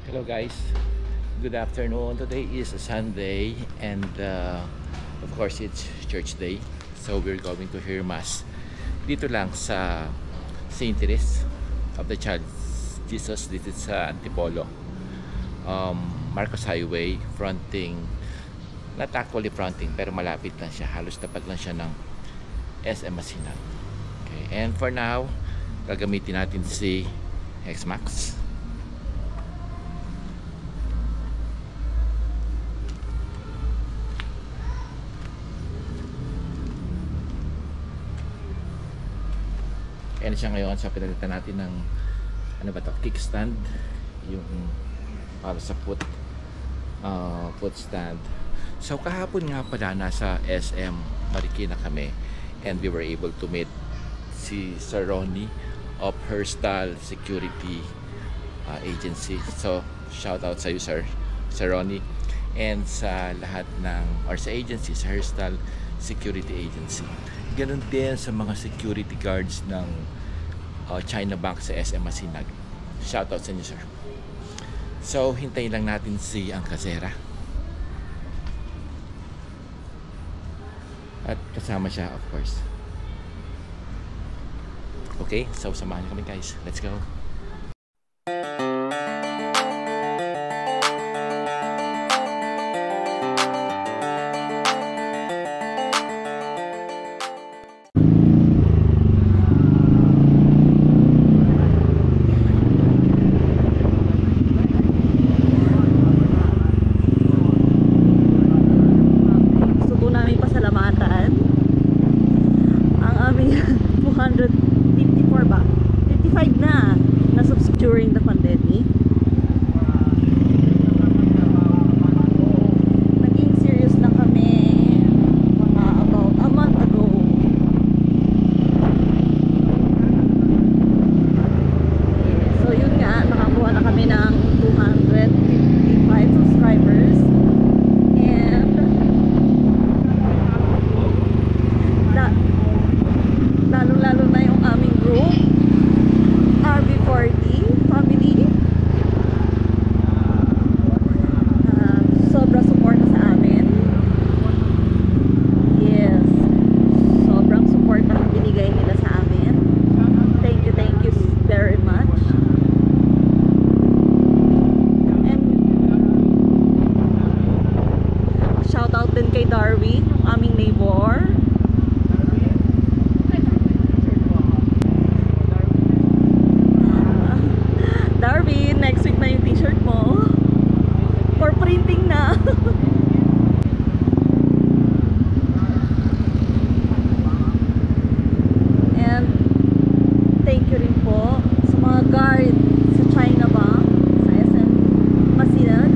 Hello guys, good afternoon. Today is a Sunday and of course it's church day. So we're going to hear mass dito lang sa St. Therese of the Child Jesus. This is sa Antipolo, Marcos Highway, fronting, not actually fronting pero malapit lang siya, halos tapat lang siya ng SM Masinag. Okay, and for now gagamitin natin si X-Max. And siya ngayon, sa pinalitan natin ng ano ba to, kickstand, yung para sa foot stand. So kahapon nga pala nasa SM Marikina kami and we were able to meet si Sir Ronnie of Herstal Security Agency. So shout out sa iyo Sir Ronnie, and sa lahat ng or sa agency, sa Herstal Security Agency. Ganun din sa mga security guards ng China Bank sa SM Masinag. Shoutout sa inyo sir. So hintayin lang natin si Angkasera at kasama siya of course. Okay, so samahan kami guys. Let's go. During the pandemic, naging serious lang kami mga about a month ago. So yun nga, nakakuha na kami ng 255 subscribers, and lalong-lalo na yung aming group RB40 family. Sobrang suporta sa amin. Yes, sobrang suporta ang binigay nila sa amin. Thank you very much. And shout out din kay Darwin, yung aming neighbor. Darwin, next week na yung t-shirt mo. For printing na. And thank you rin po sa mga guard sa China Bank, sa SM Masinag.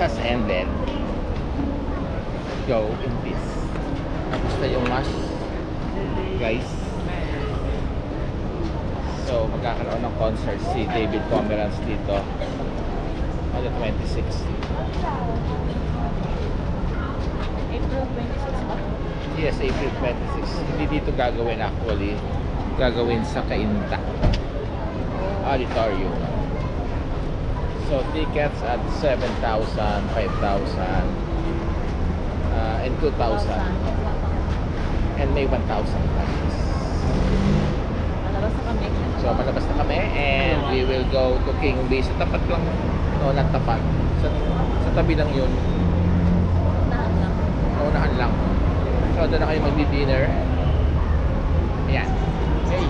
pizzas and then go in this. Tapos na yung mash, guys. So, magkakaroon ng concert si David Pomeranz dito on the 26th. April 26 ba? Yes, April 26. Hindi dito gagawin actually. Gagawin sa Cainta Auditorium. So, tickets at 7,000, 5,000, and 2,000. And may 1,000 tickets. Malabas na kami. So, malabas na kami and we will go to King B. Sa tapat lang. No, not tapat. Sa tabi lang yun. Unahan lang. Unahan lang. So, doon na kayo magdi-dinner. Ayan. Okay.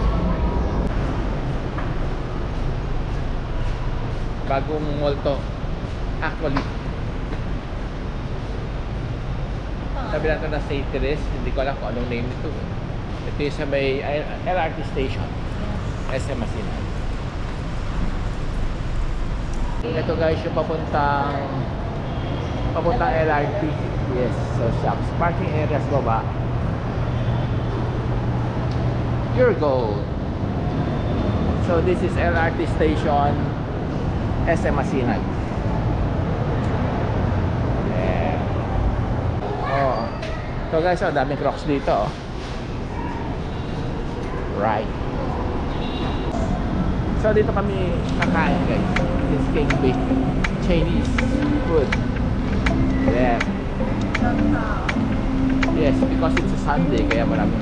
Bagong mall to. Actually. Sabi lang ito na St. Therese. Hindi ko alam kung anong name nito. Ito yung sa may LRT station. SM Masinan. Ito guys yung papuntang LRT. Yes, so shops. Parking areas baba. Pure gold. So this is LRT station SM Masinan. Yeah. Oh. So guys, oh, daming Crocs dito. Oh. Right. So dito kami kakain guys. This King B. Chinese food. Yeah. Yes, because it's a Sunday kaya marami.